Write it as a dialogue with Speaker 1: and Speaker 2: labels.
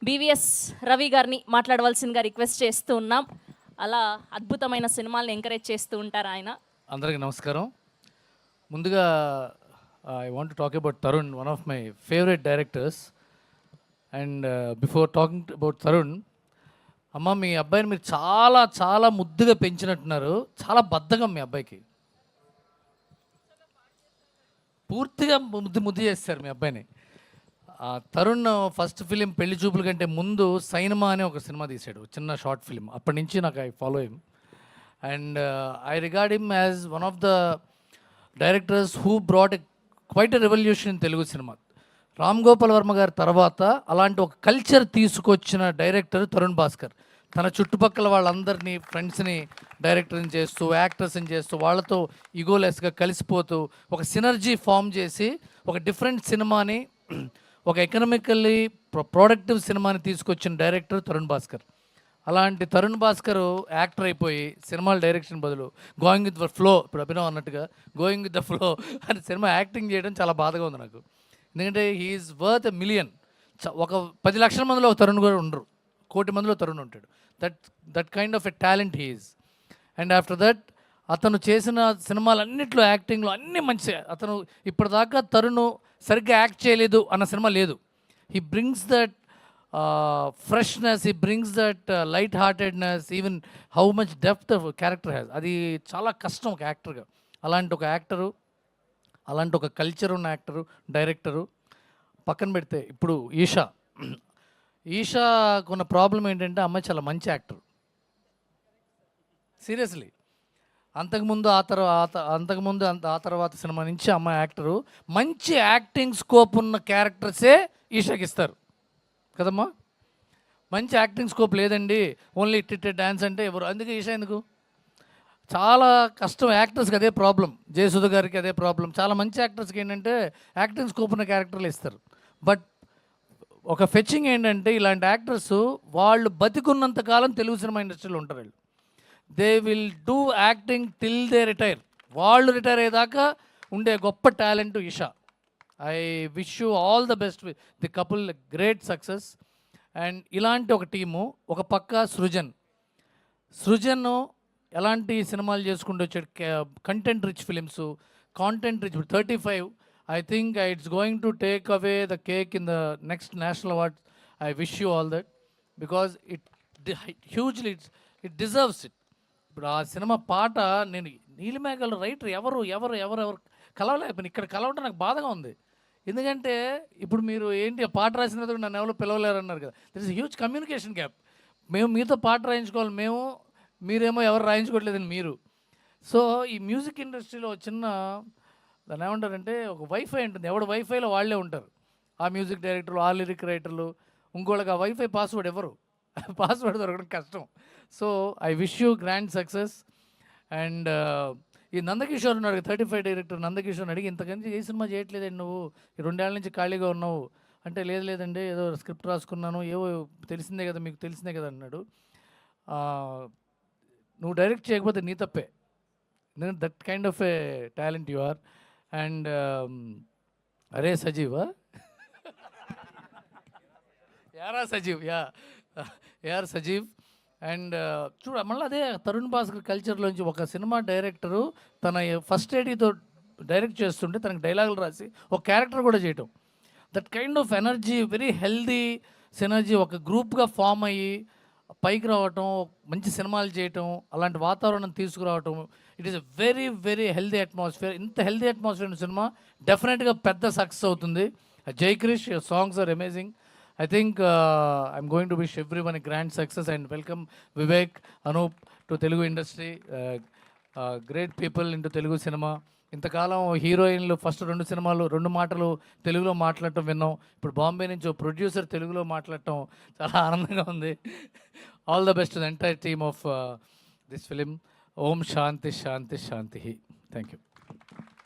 Speaker 1: BVS Ravi గారిని మాట్లాడవలసిందిగా request చేస్తూ ఉన్నాం. అలా అద్భుతమైన సినిమాలను ఎంకరేజ్ చేస్తూ ఉంటారు ఆయన.
Speaker 2: అందరికీ నమస్కారం. ముందుగా I want to talk about Tarun, one of my favourite directors. And before talking about Tarun, అమ్మ మీ అబ్బాయిని మీరు చాలా చాలా ముద్దుగా పెంచినట్టున్నారు. చాలా బద్ధకం మీ అబ్బాయికి, పూర్తిగా ముద్దు చేస్తారు మీ అబ్బాయిని. తరుణ్ ఫస్ట్ ఫిలిం పెళ్లి చూపుల కంటే ముందు సైనమా అనే ఒక సినిమా తీశాడు, చిన్న షార్ట్ ఫిలిం. అప్పటి నుంచి నాకు I follow him and I regard him as one of the directors who brought quite a revolution in Telugu cinema. Ram Gopal Varma గారి తర్వాత అలాంటి ఒక కల్చర్ తీసుకొచ్చిన డైరెక్టర్ తరుణ్ భాస్కర్. తన చుట్టుపక్కల వాళ్ళందరినీ, ఫ్రెండ్స్ని డైరెక్టర్ని చేస్తూ, యాక్టర్స్ని చేస్తూ, వాళ్ళతో ఈగోలెస్గా కలిసిపోతూ ఒక సినర్జీ ఫామ్ చేసి ఒక డిఫరెంట్ సినిమాని, ఒక ఎకనామికల్లీ ప్రొడక్టివ్ సినిమాని తీసుకొచ్చిన డైరెక్టర్ తరుణ్ భాస్కర్. అలాంటి తరుణ్ భాస్కర్ యాక్టర్ అయిపోయి సినిమాల డైరెక్షన్ బదులు గోయింగ్ విత్ ద ఫ్లో, ఇప్పుడు అభినవ్ అన్నట్టుగా గోయింగ్ విత్ ద ఫ్లో అని సినిమా యాక్టింగ్ చేయడం చాలా బాధగా ఉంది నాకు. ఎందుకంటే హీఈస్ వర్త్ ఎ మిలియన్. ఒక 10 లక్షల మందిలో ఒక తరుణ్ కూడా ఉండరు, 1 కోటి మందిలో తరుణ్ ఉంటాడు. That kind of a talent he is. And after that అతను చేసిన సినిమాలన్నింటిలో, యాక్టింగ్లో అన్నీ మంచి. అతను ఇప్పటిదాకా తరుణ్ సరిగ్గా యాక్ట్ చేయలేదు అన్న సినిమా లేదు. He brings that freshness, he brings that light heartedness, even how much depth of character has. అది చాలా కష్టం ఒక యాక్టర్గా. అలాంటి ఒక యాక్టరు, అలాంటి ఒక కల్చర్ ఉన్న యాక్టరు, డైరెక్టరు పక్కన పెడితే ఇప్పుడు ఈషాకున్న ప్రాబ్లం ఏంటంటే అమ్మాయి చాలా మంచి యాక్టర్. సీరియస్లీ, అంతకుముందు ఆ తర్వాత సినిమా నుంచి అమ్మాయి యాక్టరు. మంచి యాక్టింగ్ స్కోప్ ఉన్న క్యారెక్టర్సే ఈషాకి ఇస్తారు కదమ్మా. మంచి యాక్టింగ్ స్కోప్ లేదండి, ఓన్లీ ఇట్టే డ్యాన్స్ అంటే ఎవరు. అందుకే ఈషా ఎందుకు? చాలా కష్టం యాక్టర్స్కి, అదే ప్రాబ్లం. జయసుధ గారికి అదే ప్రాబ్లం. చాలా మంచి యాక్టర్స్కి ఏంటంటే యాక్టింగ్ స్కోప్ ఉన్న క్యారెక్టర్లు ఇస్తారు. బట్ ఒక ఫెచ్చింగ్ ఏంటంటే ఇలాంటి యాక్టర్స్ వాళ్ళు బతికున్నంత కాలం తెలుగు సినిమా ఇండస్ట్రీలో ఉంటారు. వాళ్ళు they will do acting till they retire. వాళ్ళు రిటైర్ అయ్యేదాకా ఉండే గొప్ప talent Eesha. I wish you all the best with the couple, great success. And ఇలాంటి ఒక టీము, ఒక పక్క సృజన్ ఎలాంటి సినిమాలు చేసుకుంటూ వచ్చాడు. Content rich films, content rich. 35 I think it's going to take away the cake in the next national awards. I wish you all that because it hugely it deserves it. ఇప్పుడు ఆ cinema పాట నేను Neelimeghalu writer ఎవరు కలవలేకపోయినా, ఇక్కడ కలవడం నాకు బాధగా ఉంది. ఎందుకంటే ఇప్పుడు మీరు ఏంటి పాట రాసినందుకు నన్ను ఎవరో పిలవలేరు అన్నారు కదా. There is huge communication gap. మేము మీతో పాట రాయించుకోవాలి, మీరేమో ఎవరు రాయించుకోవట్లేదని మీరు. సో ఈ మ్యూజిక్ ఇండస్ట్రీలో చిన్న దాన్ని ఏమంటారంటే ఒక వైఫై ఉంటుంది. ఎవడు వైఫైలో వాళ్ళే ఉంటారు. ఆ మ్యూజిక్ డైరెక్టర్లు, ఆ లిరిక్ రైటర్లు. ఇంకోళ్ళకి ఆ వైఫై పాస్వర్డ్ ఎవరు, పాస్వర్డ్ దొరకడం కష్టం. So I wish you grand success. And ఈ నందకిషోర్ ఉన్నాడు, 35 డైరెక్టర్ నందకిషోర్ అడిగి, ఇంతకంటే ఏ సినిమా చేయట్లేదండి నువ్వు, ఈ 2 ఏళ్ళ నుంచి ఖాళీగా ఉన్నావు అంటే, లేదండి ఏదో స్క్రిప్ట్ రాసుకున్నాను, ఏవో తెలిసిందే కదా, మీకు తెలిసిందే కదా అన్నాడు. నువ్వు డైరెక్ట్ చేయకపోతే నీ తప్పే, ఎందుకంటే that kind of a talent you are. And అరే సజీవా యార్ సజీవ్. అండ్ చూడ మళ్ళీ అదే తరుణ్ భాస్కర్ కల్చర్లోంచి ఒక సినిమా డైరెక్టరు తన ఫస్ట్ ఏడీతో డైరెక్ట్ చేస్తుంటే తనకు డైలాగులు రాసి ఒక క్యారెక్టర్ కూడా చేయటం, that kind of energy, very healthy synergy, ఒక గ్రూప్గా ఫామ్ అయ్యి పైకి రావటం, మంచి సినిమాలు చేయటం, అలాంటి వాతావరణం తీసుకురావటం. It is a very very healthy atmosphere. ఇంత హెల్దీ అట్మాస్ఫియర్ ఉన్న సినిమా డెఫినెట్గా పెద్ద సక్సెస్ అవుతుంది. Jai Krish, your songs are amazing. I think I'm going to wish everyone a grand success and welcome Vivek, Anup to Telugu industry. Great people into Telugu cinema. ఇంతకాలం హీరోయిన్లు first 2 సినిమాలు 2 మాటలు తెలుగులో మాట్లాడటం విన్నాం. ఇప్పుడు బాంబే నుంచి ప్రొడ్యూసర్ తెలుగులో మాట్లాడటం చాలా ఆనందంగా ఉంది. All the best to the entire team of this film. ఓం శాంతి శాంతి శాంతి. Thank you.